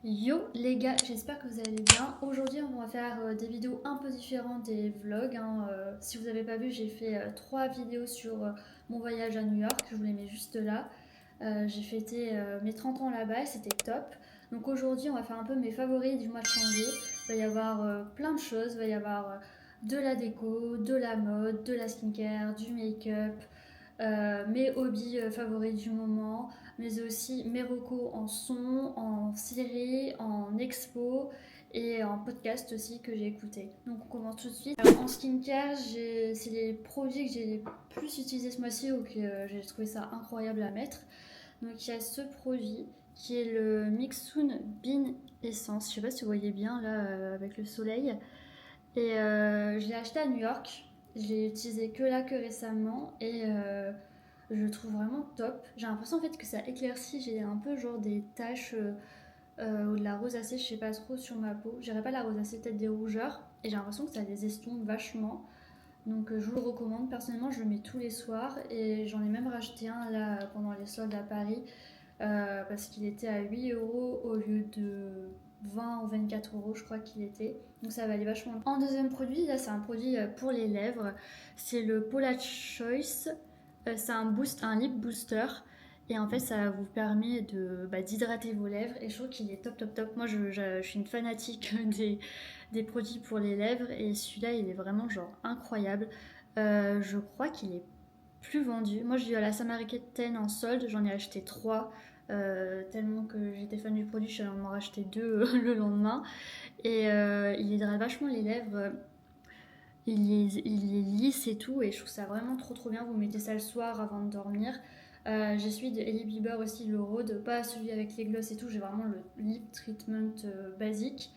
Yo les gars, j'espère que vous allez bien. Aujourd'hui, on va faire des vidéos un peu différentes des vlogs, hein. Si vous n'avez pas vu, j'ai fait 3 vidéos sur mon voyage à New York. Je vous les mets juste là. J'ai fêté mes 30 ans là-bas et c'était top. Donc aujourd'hui, on va faire un peu mes favoris du mois de janvier. Il va y avoir plein de choses. Il va y avoir de la déco, de la mode, de la skincare, du make-up, mes hobbies favoris du moment, mais aussi mes recos en son, en série, en expo et en podcast aussi que j'ai écouté. Donc on commence tout de suite. Alors, en skincare, c'est les produits que j'ai le plus utilisés ce mois-ci ou que j'ai trouvé ça incroyable à mettre. Donc il y a ce produit qui est le Mixun Bean Essence. Je sais pas si vous voyez bien là avec le soleil. Et je l'ai acheté à New York. Je l'ai utilisé que là, que récemment. Et je le trouve vraiment top. J'ai l'impression en fait que ça éclaircit. J'ai un peu genre des taches ou de la rosacée, je sais pas trop, sur ma peau. J'irais pas la rosacée, peut-être des rougeurs. Et j'ai l'impression que ça les estompe vachement. Donc je vous le recommande. Personnellement, je le mets tous les soirs. Et j'en ai même racheté un là pendant les soldes à Paris. Parce qu'il était à 8 euros au lieu de 20 ou 24 euros, je crois qu'il était. Donc ça valait vachement. En deuxième produit, là c'est un produit pour les lèvres. C'est le Paula Choice. C'est un lip booster. Et en fait, ça vous permet d'hydrater vos lèvres. Et je trouve qu'il est top, top, top. Moi, je suis une fanatique des produits pour les lèvres. Et celui-là, il est vraiment genre incroyable. Je crois qu'il est plus vendu. Moi, je l'ai eu à la Samaritaine en solde. J'en ai acheté 3. Tellement que j'étais fan du produit, je suis allée en racheter 2 le lendemain. Et il hydrate vachement les lèvres. Il est lisse et tout. Et je trouve ça vraiment trop trop bien. Vous mettez ça le soir avant de dormir. J'ai celui de Hailey Bieber aussi, le Rhode. Pas celui avec les gloss et tout. J'ai vraiment le lip treatment basique.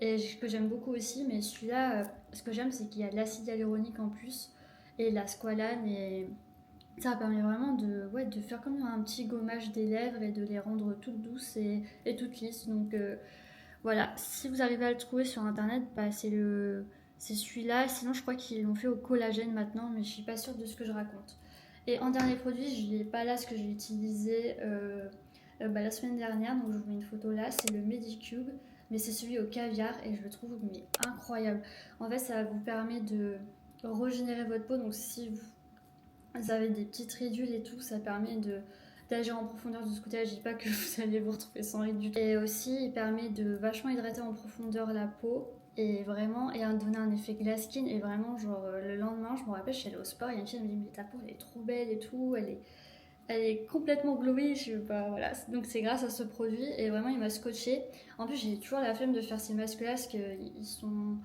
Et que j'aime beaucoup aussi. Mais celui-là, ce que j'aime, c'est qu'il y a de l'acide hyaluronique en plus. Et la squalane. Et ça permet vraiment de faire comme un petit gommage des lèvres et de les rendre toutes douces et toutes lisses. Donc voilà, si vous arrivez à le trouver sur internet, bah, c'est celui-là. Sinon, je crois qu'ils l'ont fait au collagène maintenant, mais je suis pas sûre de ce que je raconte. Et en dernier produit, je n'ai pas là ce que j'ai utilisé la semaine dernière, donc je vous mets une photo là. C'est le Medicube, mais c'est celui au caviar et je le trouve mais incroyable. En fait, ça vous permet de régénérer votre peau. Donc si vous avez des petites ridules et tout, ça permet d'agir en profondeur de ce côté-là. Je dis pas que vous allez vous retrouver sans ridules. Et aussi, il permet de vachement hydrater en profondeur la peau et vraiment et donner un effet glass skin. Et vraiment, genre le lendemain, je me rappelle, je suis allée au sport, il y a une fille qui me dit mais ta peau elle est trop belle et tout, elle est complètement glowy, je sais pas, voilà. Donc c'est grâce à ce produit et vraiment il m'a scotché. En plus, j'ai toujours la flemme de faire ces masques-là parce qu'ils sont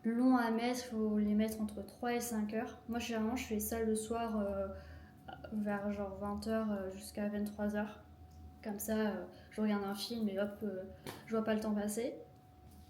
longs à mettre, il faut les mettre entre 3 et 5 heures. Moi, généralement, je fais ça le soir vers genre 20 heures jusqu'à 23 heures. Comme ça, je regarde un film et hop, je vois pas le temps passer.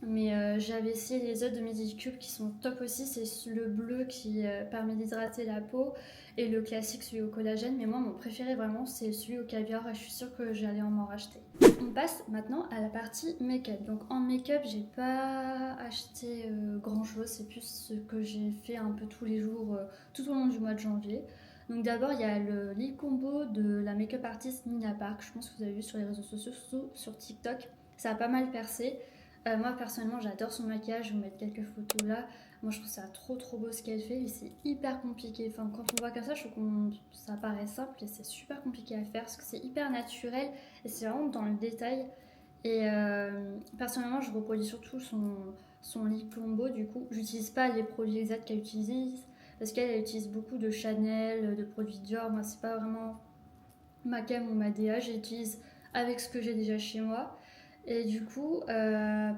Mais j'avais essayé les autres de Medicube qui sont top aussi. C'est le bleu qui permet d'hydrater la peau et le classique, celui au collagène. Mais moi, mon préféré vraiment, c'est celui au caviar et je suis sûre que j'allais en racheter. On passe maintenant à la partie make-up. Donc en make-up, j'ai pas acheté grand chose. C'est plus ce que j'ai fait un peu tous les jours tout au long du mois de janvier. Donc d'abord, il y a le lip combo de la make-up artiste Nina Park. Je pense que vous avez vu sur les réseaux sociaux, surtout sur TikTok. Ça a pas mal percé. Moi personnellement j'adore son maquillage, je vais vous mettre quelques photos là. Moi je trouve ça trop trop beau ce qu'elle fait, mais c'est hyper compliqué. Enfin quand on voit comme ça, je trouve que ça paraît simple et c'est super compliqué à faire parce que c'est hyper naturel et c'est vraiment dans le détail. Et personnellement je reproduis surtout son lip combo du coup. J'utilise pas les produits exacts qu'elle utilise parce qu'elle utilise beaucoup de Chanel, de produits Dior. Moi c'est pas vraiment ma cam ou ma DA, j'utilise avec ce que j'ai déjà chez moi. Et du coup,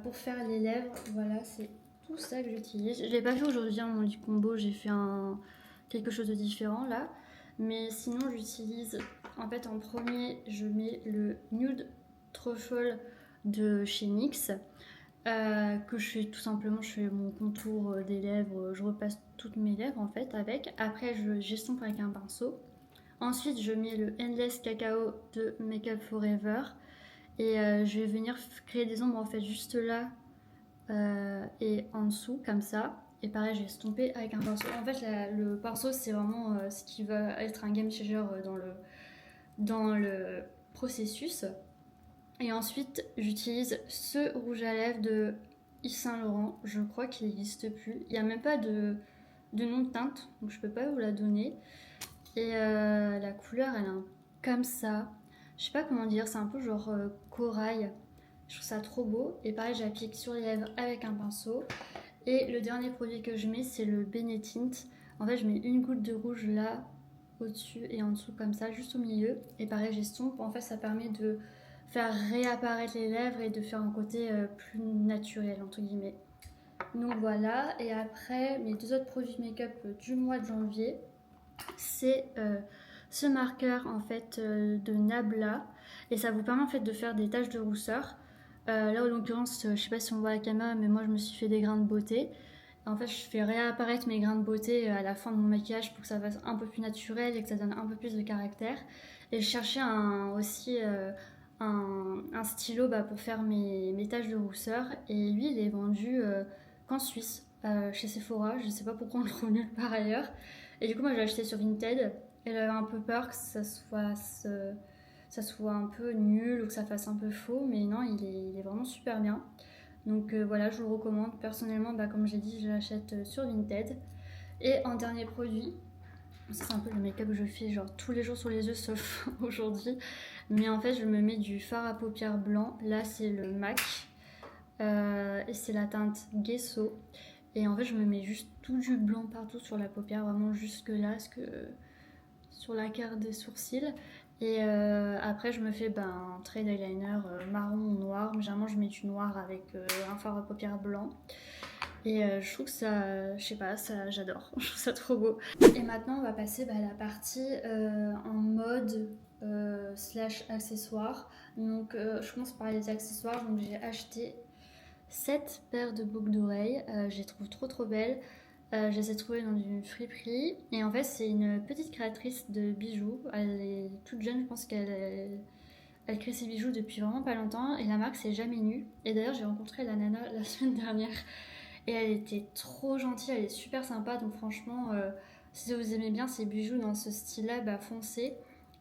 pour faire les lèvres, voilà, c'est tout ça que j'utilise. Je l'ai pas fait aujourd'hui, hein, mon lip combo, j'ai fait quelque chose de différent là. Mais sinon, j'utilise, en fait, en premier, je mets le Nude Truffle de chez NYX. Que je fais tout simplement, je fais mon contour des lèvres, je repasse toutes mes lèvres en fait avec. Après, j'estompe avec un pinceau. Ensuite, je mets le Endless Cacao de Makeup Forever. Et je vais venir créer des ombres en fait juste là et en dessous comme ça. Et pareil, je vais estomper avec un pinceau. En fait, le pinceau, c'est vraiment ce qui va être un game changer dans le processus. Et ensuite, j'utilise ce rouge à lèvres de Yves Saint Laurent. Je crois qu'il n'existe plus. Il n'y a même pas de nom de teinte, donc je peux pas vous la donner. Et la couleur, elle est comme ça. Je sais pas comment dire, c'est un peu genre corail. Je trouve ça trop beau. Et pareil, j'applique sur les lèvres avec un pinceau. Et le dernier produit que je mets, c'est le Benetint. En fait, je mets une goutte de rouge là, au-dessus et en dessous comme ça, juste au milieu. Et pareil, j'estompe. En fait, ça permet de faire réapparaître les lèvres et de faire un côté plus naturel, entre guillemets. Donc voilà. Et après, mes deux autres produits make-up du mois de janvier, c'est ce marqueur en fait de Nabla. Et ça vous permet en fait de faire des taches de rousseur. Là, en l'occurrence, je sais pas si on voit la caméra, mais moi, je me suis fait des grains de beauté. En fait, je fais réapparaître mes grains de beauté à la fin de mon maquillage pour que ça fasse un peu plus naturel et que ça donne un peu plus de caractère. Et je cherchais aussi un stylo pour faire mes taches de rousseur. Et lui, il est vendu qu'en Suisse, chez Sephora. Je sais pas pourquoi on le trouve nulle part ailleurs. Et du coup, moi, j'ai acheté sur Vinted. Et j'avais un peu peur que ça soit un peu nul ou que ça fasse un peu faux. Mais non, il est vraiment super bien. Donc voilà, je vous le recommande. Personnellement, comme j'ai dit, je l'achète sur Vinted. Et en dernier produit, ça c'est un peu le make-up que je fais genre tous les jours sur les yeux sauf aujourd'hui. Mais en fait, je me mets du fard à paupières blanc. Là, c'est le MAC. Et c'est la teinte Gesso. Et en fait, je me mets juste tout du blanc partout sur la paupière, vraiment jusque là, sur la carte des sourcils. Et après, je me fais un trait d'eyeliner marron ou noir. Généralement, je mets du noir avec un fard à paupières blanc. Et je trouve que ça, je sais pas, ça, j'adore. Je trouve ça trop beau. Et maintenant, on va passer à la partie en mode slash accessoires. Donc, je commence par les accessoires. Donc, j'ai acheté 7 paires de boucles d'oreilles. Je les trouve trop belles. Je les ai trouvées dans une friperie. Et en fait, c'est une petite créatrice de bijoux. Elle est toute jeune, je pense elle crée ses bijoux depuis vraiment pas longtemps. Et la marque, c'est Jamais Nu. Et d'ailleurs, j'ai rencontré la nana la semaine dernière. Et elle était trop gentille, elle est super sympa. Donc franchement, si vous aimez bien ces bijoux dans ce style-là, foncez.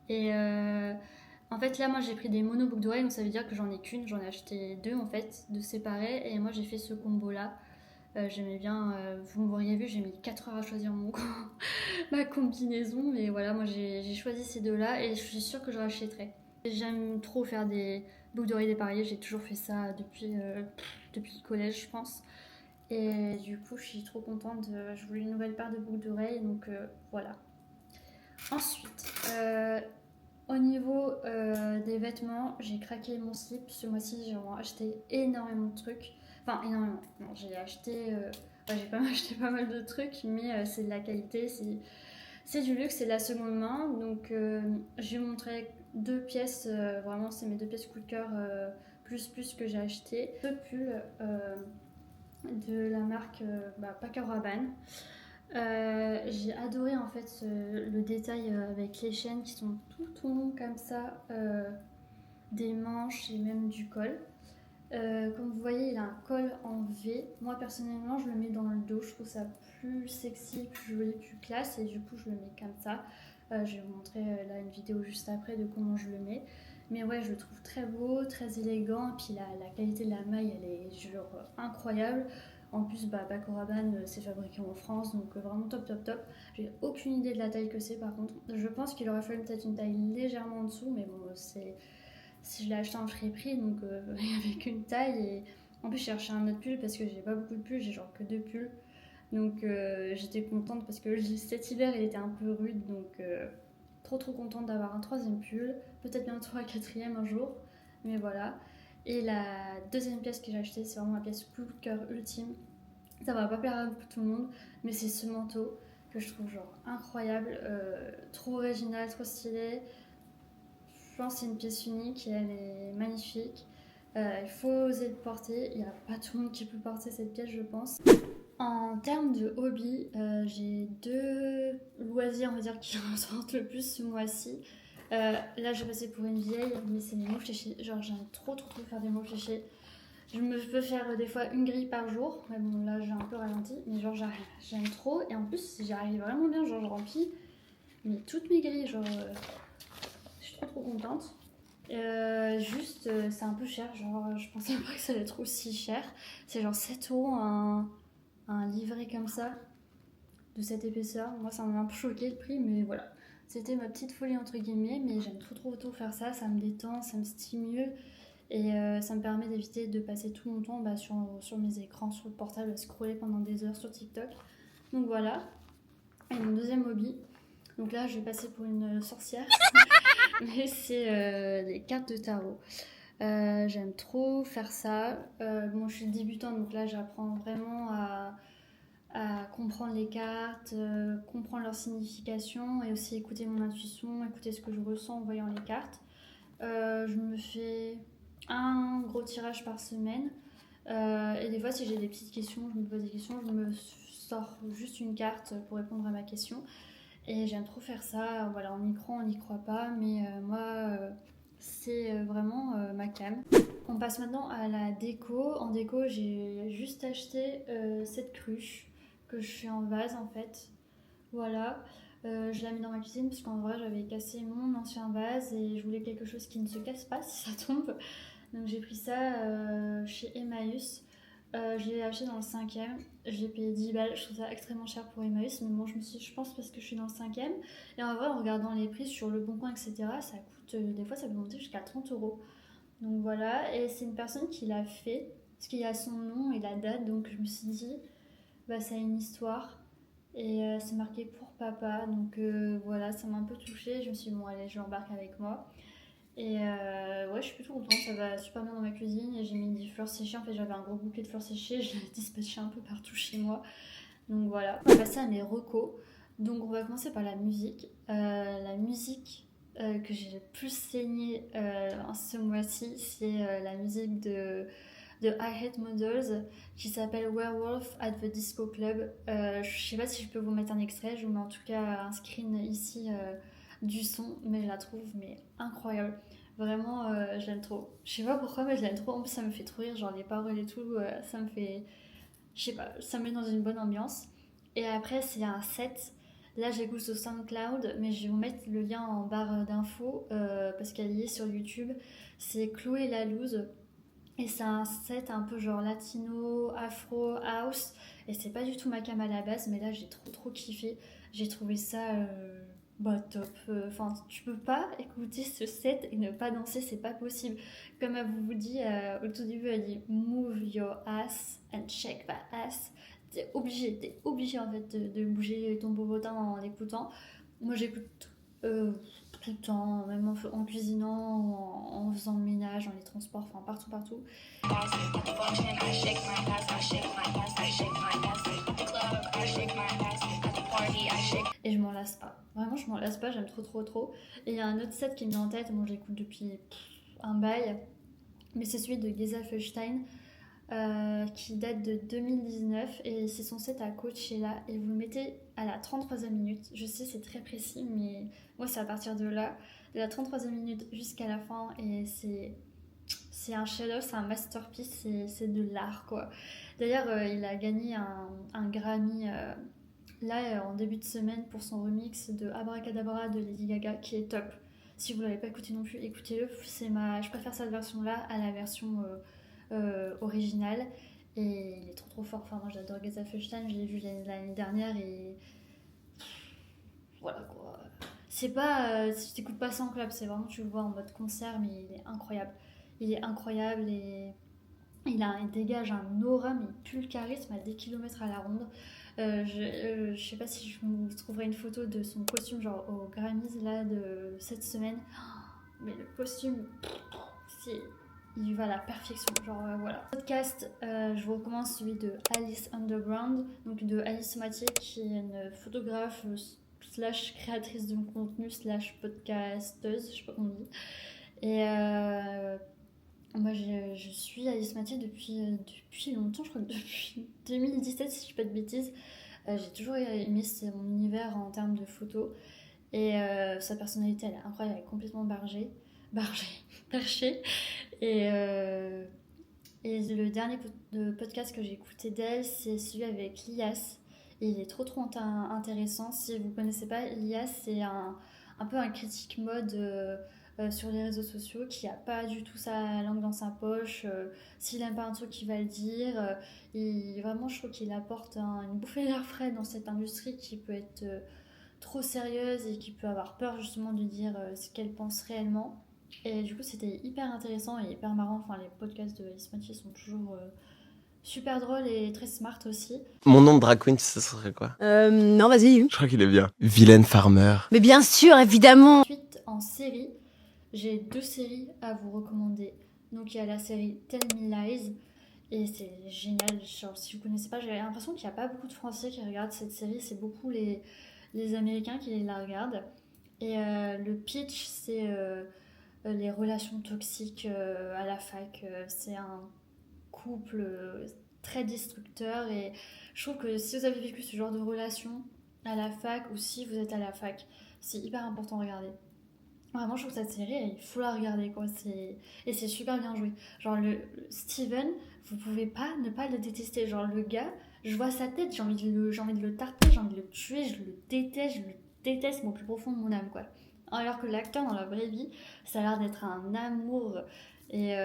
Et en fait, là, moi, j'ai pris des mono boucles d'oreilles. Donc ça veut dire que j'en ai qu'une. J'en ai acheté deux, en fait, de séparés. Et moi, j'ai fait ce combo-là. J'aimais bien, vous m'auriez vu, j'ai mis 4 heures à choisir ma combinaison, mais voilà, moi j'ai choisi ces deux-là et je suis sûre que je rachèterai. J'aime trop faire des boucles d'oreilles dépareillées, j'ai toujours fait ça depuis le collège, je pense. Et du coup, je suis trop contente, je voulais une nouvelle paire de boucles d'oreilles, donc voilà. Ensuite, au niveau des vêtements, j'ai craqué mon slip. Ce mois-ci, j'ai vraiment acheté énormément de trucs. Enfin, énormément. Non, j'ai acheté. J'ai pas mal acheté pas mal de trucs, mais c'est de la qualité, c'est du luxe, c'est de la seconde main. Donc, je vais montrer deux pièces. Vraiment, c'est mes deux pièces coup de cœur plus que j'ai acheté. Deux pulls de la marque Paco Rabanne. J'ai adoré en fait le détail avec les chaînes qui sont tout longs comme ça, des manches et même du col. Comme vous voyez, il a un col en V. Moi personnellement, je le mets dans le dos. Je trouve ça plus sexy, plus joli, plus classe et du coup, je le mets comme ça. Je vais vous montrer là une vidéo juste après de comment je le mets. Mais ouais, je le trouve très beau, très élégant. Et puis la qualité de la maille, elle est genre incroyable. En plus, Paco Rabanne, c'est fabriqué en France, donc vraiment top. J'ai aucune idée de la taille que c'est par contre. Je pense qu'il aurait fallu peut-être une taille légèrement en dessous, mais bon, si je l'ai acheté en friperie, donc il n'y avait qu'une taille. Et en plus, je cherchais un autre pull parce que j'ai pas beaucoup de pulls, j'ai genre que deux pulls. Donc j'étais contente parce que cet hiver, il était un peu rude, donc trop contente d'avoir un troisième pull. Peut-être bientôt un quatrième un jour, mais voilà. Et la deuxième pièce que j'ai achetée, c'est vraiment la pièce coup de cœur ultime. Ça va pas plaire à tout le monde, mais c'est ce manteau que je trouve genre incroyable, trop original, trop stylé. Je pense que c'est une pièce unique et elle est magnifique. Il faut oser le porter, il n'y a pas tout le monde qui peut porter cette pièce, je pense. En termes de hobby, j'ai deux loisirs, on va dire, qui ressortent le plus ce mois-ci. Là, je vais passer pour une vieille, mais c'est les mots fléchés. Genre, j'aime trop faire des mots fléchés. Je peux faire des fois une grille par jour. Mais bon, là, j'ai un peu ralenti. Mais genre, j'aime trop. Et en plus, j'y arrive vraiment bien. Genre, je remplis toutes mes grilles. Genre, je suis trop contente. C'est un peu cher, genre je pensais pas que ça allait être aussi cher. C'est genre 7 € un livret comme ça, de cette épaisseur. Moi ça m'a un peu choqué le prix, mais voilà. C'était ma petite folie entre guillemets, mais j'aime trop faire ça, ça me détend, ça me stimule et ça me permet d'éviter de passer tout mon temps sur mes écrans, sur le portable, à scroller pendant des heures sur TikTok. Donc voilà. Et mon deuxième hobby, donc là je vais passer pour une sorcière, mais c'est les cartes de tarot. J'aime trop faire ça. Bon, je suis débutante, donc là j'apprends vraiment à comprendre les cartes, comprendre leur signification et aussi écouter mon intuition, écouter ce que je ressens en voyant les cartes. Je me fais un gros tirage par semaine. Et des fois, si j'ai des petites questions, je me pose des questions, je me sors juste une carte pour répondre à ma question. Et j'aime trop faire ça. Voilà, on y croit, on n'y croit pas, mais c'est vraiment ma came. On passe maintenant à la déco. En déco, j'ai juste acheté cette cruche que je fais en vase en fait. Voilà. Je l'ai mis dans ma cuisine parce qu'en vrai j'avais cassé mon ancien vase et je voulais quelque chose qui ne se casse pas si ça tombe. Donc j'ai pris ça chez Emmaüs. Je l'ai acheté dans le 5e. J'ai payé 10 balles. Je trouve ça extrêmement cher pour Emmaüs. Mais bon, je pense parce que je suis dans le 5e. Et en vrai, en regardant les prix sur Le Bon Coin, etc., ça coûte, des fois ça peut monter jusqu'à 30 €. Donc voilà. Et c'est une personne qui l'a fait. Parce qu'il y a son nom et la date. Donc je me suis dit, bah ça a une histoire. Et c'est marqué pour papa. Donc voilà, ça m'a un peu touchée. Je me suis dit, bon, allez, je l'embarque avec moi. Et ouais, je suis plutôt contente, ça va super bien dans ma cuisine. Et j'ai mis des fleurs séchées. En fait, j'avais un gros bouquet de fleurs séchées, je l'ai dispatché un peu partout chez moi. Donc voilà, on va passer à mes recos. Donc on va commencer par la musique. La musique que j'ai le plus saignée ce mois-ci, c'est la musique de I Hate Models qui s'appelle Werewolf at the Disco Club. Je sais pas si je peux vous mettre un extrait, je vous mets en tout cas un screen ici du son, mais je la trouve mais incroyable. Vraiment, je l'aime trop. Je sais pas pourquoi, mais je l'aime trop. En plus, ça me fait trop rire, genre les paroles et tout, ça me fait. Je sais pas, ça me met dans une bonne ambiance. Et après, c'est un set. Là, j'écoute sur SoundCloud, mais je vais vous mettre le lien en barre d'infos parce qu'elle y est sur YouTube. C'est Chloé Lalouse. Et c'est un set un peu genre latino, afro, house. Et c'est pas du tout ma cam à la base, mais là j'ai trop kiffé. J'ai trouvé ça top. Enfin, tu peux pas écouter ce set et ne pas danser, c'est pas possible. Comme elle vous dit au tout début, elle dit Move your ass and shake that ass. T'es obligé en fait de bouger ton bobotin en l'écoutant. Moi j'écoute euh, tout le temps, même en cuisinant, en faisant le ménage, dans les transports, enfin partout. Et je m'en lasse pas. Vraiment, je m'en lasse pas, j'aime trop. Et il y a un autre set qui me vient en tête, moi j'écoute depuis un bail, mais c'est celui de Geza Feuchtstein. Qui date de 2019 et c'est son set à Coachella et vous le mettez à la 33e minute. Je sais, c'est très précis, mais moi c'est à partir de là, de la 33e minute jusqu'à la fin et c'est un chef-d'œuvre, c'est un masterpiece, c'est de l'art quoi. D'ailleurs, il a gagné un Grammy là en début de semaine pour son remix de Abracadabra de Lady Gaga qui est top. Si vous l'avez pas écouté non plus, écoutez-le. Je préfère cette version-là à la version originale. Et il est trop fort. Enfin, moi j'adore Geza Feuchtstein, je l'ai vu l'année dernière et voilà quoi. C'est pas. Si tu t'écoutes pas ça en club, c'est vraiment tu le vois en mode concert, mais il est incroyable. Il est incroyable et il dégage un aura, mais il pue le charisme à des kilomètres à la ronde. Je sais pas si je vous trouverai une photo de son costume, genre au Grammys là de cette semaine. Mais le costume, c'est. Il va à la perfection, genre voilà. Podcast, je vous recommande celui de Alice Underground, donc de Alice Mathieu, qui est une photographe slash créatrice de contenu slash podcasteuse, je sais pas comment on dit. Et moi, je suis Alice Mathieu depuis longtemps, je crois que depuis 2017, si je dis pas de bêtises. J'ai toujours aimé mon univers en termes de photos. Et sa personnalité, elle est incroyable, elle est complètement perchée. Et, euh, et le dernier podcast que j'ai écouté d'elle, c'est celui avec Lias. Et il est trop intéressant. Si vous ne connaissez pas, Lias, c'est un peu un critique mode sur les réseaux sociaux, qui a pas du tout sa langue dans sa poche. S'il aime pas un truc, il va le dire. Et vraiment, je trouve qu'il apporte une bouffée d'air frais dans cette industrie qui peut être trop sérieuse et qui peut avoir peur justement de dire ce qu'elle pense réellement. Et du coup, c'était hyper intéressant et hyper marrant. Enfin, les podcasts de Alice Mathieu sont toujours super drôles et très smart aussi. Mon nom de drag queen, ce serait quoi? Non, vas-y. Je crois qu'il est bien. Vilaine Farmer. Mais bien sûr, évidemment. Ensuite, en série, j'ai 2 séries à vous recommander. Donc, il y a la série Tell Me Lies. Et c'est génial. Genre, si vous connaissez pas, j'ai l'impression qu'il n'y a pas beaucoup de Français qui regardent cette série. C'est beaucoup les Américains qui la regardent. Et le pitch, c'est les relations toxiques à la fac. C'est un couple très destructeur. Et je trouve que si vous avez vécu ce genre de relation à la fac ou si vous êtes à la fac, c'est hyper important de regarder. Vraiment, je trouve que cette série, il faut la regarder, quoi. Et c'est super bien joué. Genre, le Steven, vous pouvez pas ne pas le détester. Genre, le gars, je vois sa tête, j'ai envie de le tarter, j'ai envie de le tuer, je le déteste au plus profond de mon âme, quoi. Alors que l'acteur, dans la vraie vie, ça a l'air d'être un amour. Et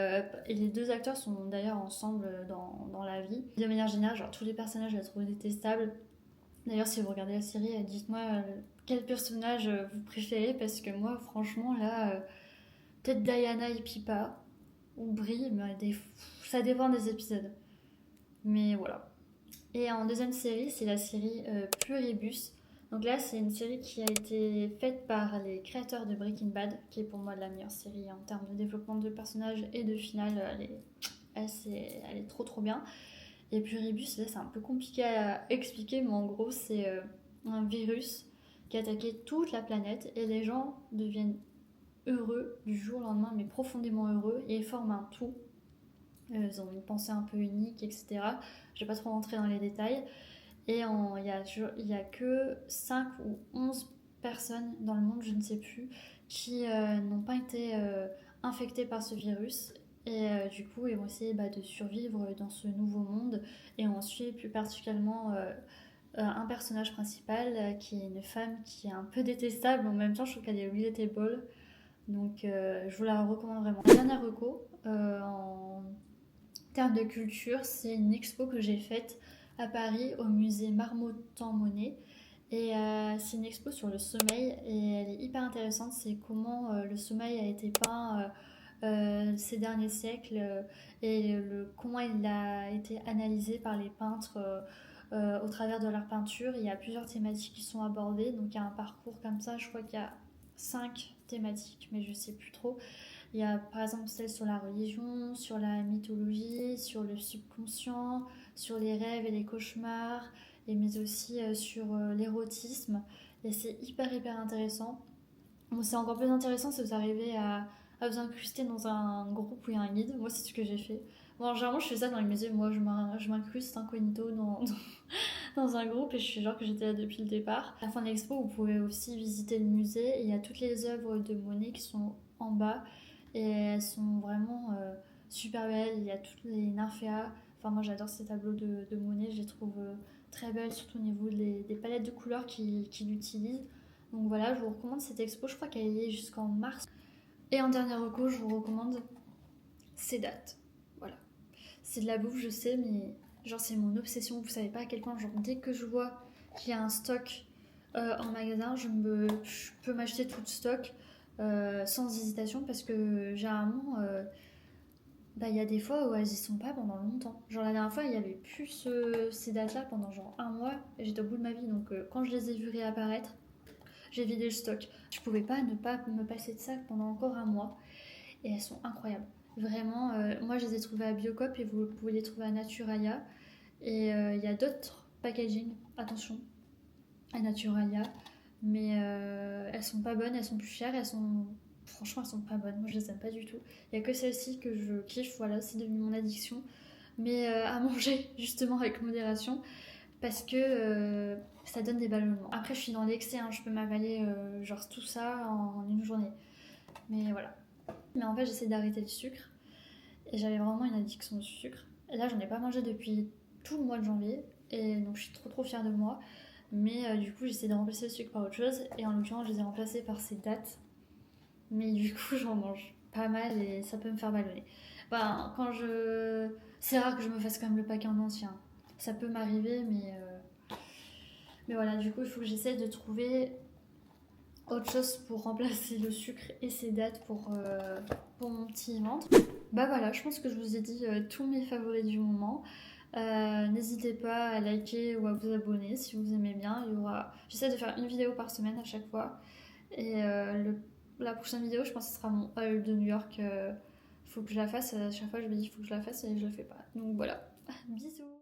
les 2 acteurs sont d'ailleurs ensemble dans la vie. De manière générale, genre, tous les personnages, je les trouve détestables. D'ailleurs, si vous regardez la série, dites-moi quel personnage vous préférez, parce que moi, franchement, là, peut-être Diana et Pippa, ou Brie, mais ça dépend des épisodes. Mais voilà. Et en deuxième série, c'est la série Pluribus. Donc là, c'est une série qui a été faite par les créateurs de Breaking Bad, qui est pour moi la meilleure série en termes de développement de personnages et de finale. Elle est trop trop bien. Et Pluribus, là, c'est un peu compliqué à expliquer, mais en gros, c'est un virus qui a attaqué toute la planète et les gens deviennent heureux du jour au lendemain, mais profondément heureux, et forment un tout. Ils ont une pensée un peu unique, etc. Je vais pas trop rentrer dans les détails. Et il y a que 5 ou 11 personnes dans le monde, je ne sais plus, qui n'ont pas été infectées par ce virus. Et du coup, ils vont essayer de survivre dans ce nouveau monde. Et on suit plus particulièrement un personnage principal qui est une femme qui est un peu détestable. En même temps, je trouve qu'elle est relatable. Donc, je vous la recommande vraiment. La dernière reco, en termes de culture, c'est une expo que j'ai faite à Paris au musée Marmottan-Monet. Et c'est une expo sur le sommeil et elle est hyper intéressante. C'est comment le sommeil a été peint ces derniers siècles et comment il a été analysé par les peintres au travers de leur peinture. Il y a plusieurs thématiques qui sont abordées. Donc il y a un parcours comme ça, je crois qu'il y a 5 thématiques, mais je sais plus trop. Il y a par exemple celle sur la religion, sur la mythologie, sur le subconscient, sur les rêves et les cauchemars, mais aussi sur l'érotisme. Et c'est hyper intéressant. Bon, c'est encore plus intéressant si vous arrivez à vous incruster dans un groupe où il y a un guide. Moi, c'est ce que j'ai fait. Bon, généralement, je fais ça dans les musées. Moi, je m'incruste incognito dans un groupe et je suis genre que j'étais là depuis le départ. À la fin de l'expo, vous pouvez aussi visiter le musée. Et il y a toutes les œuvres de Monet qui sont en bas et elles sont vraiment super belles. Il y a toutes les nymphéas. Enfin, moi, j'adore ces tableaux de Monet. Je les trouve très belles, surtout au niveau des palettes de couleurs qu'il utilise. Donc voilà, je vous recommande cette expo. Je crois qu'elle y est jusqu'en mars. Et en dernière reco, je vous recommande Cédate. Voilà. C'est de la bouffe, je sais, mais genre c'est mon obsession. Vous savez pas à quel point, genre dès que je vois qu'il y a un stock en magasin, je peux m'acheter tout le stock sans hésitation parce que généralement, il y a des fois où elles y sont pas pendant longtemps. Genre la dernière fois, il y avait plus ces dates-là pendant genre un mois et j'étais au bout de ma vie. Donc quand je les ai vues réapparaître, j'ai vidé le stock. Je pouvais pas ne pas me passer de ça pendant encore un mois. Et elles sont incroyables. Vraiment, moi je les ai trouvées à Biocop et vous pouvez les trouver à Naturalia. Et il y a d'autres packaging, attention, à Naturalia. Mais elles sont pas bonnes, elles sont plus chères, franchement, elles sont pas bonnes. Moi je les aime pas du tout. Il y a que celle-ci que je kiffe, voilà, c'est devenu mon addiction. Mais à manger justement avec modération parce que ça donne des ballonnements. Après, je suis dans l'excès, hein, je peux m'avaler genre tout ça en une journée. Mais voilà. Mais en fait, j'essaie d'arrêter le sucre. Et j'avais vraiment une addiction au sucre. Et là, j'en ai pas mangé depuis tout le mois de janvier. Et donc, je suis trop fière de moi. Mais du coup, j'essaie de remplacer le sucre par autre chose. Et en l'occurrence, je les ai remplacés par ces dattes. mais du coup j'en mange pas mal et ça peut me faire ballonner. Ben, c'est rare que je me fasse quand même le paquet en entier, hein. Ça peut m'arriver, mais voilà, du coup il faut que j'essaie de trouver autre chose pour remplacer le sucre et ces dattes pour mon petit ventre. Bah voilà, je pense que je vous ai dit tous mes favoris du moment. N'hésitez pas à liker ou à vous abonner si vous aimez bien. J'essaie de faire une vidéo par semaine à chaque fois. Et la prochaine vidéo, je pense que ce sera mon haul de New York. Faut que je la fasse. À chaque fois, je me dis faut que je la fasse et je la fais pas. Donc voilà. Bisous.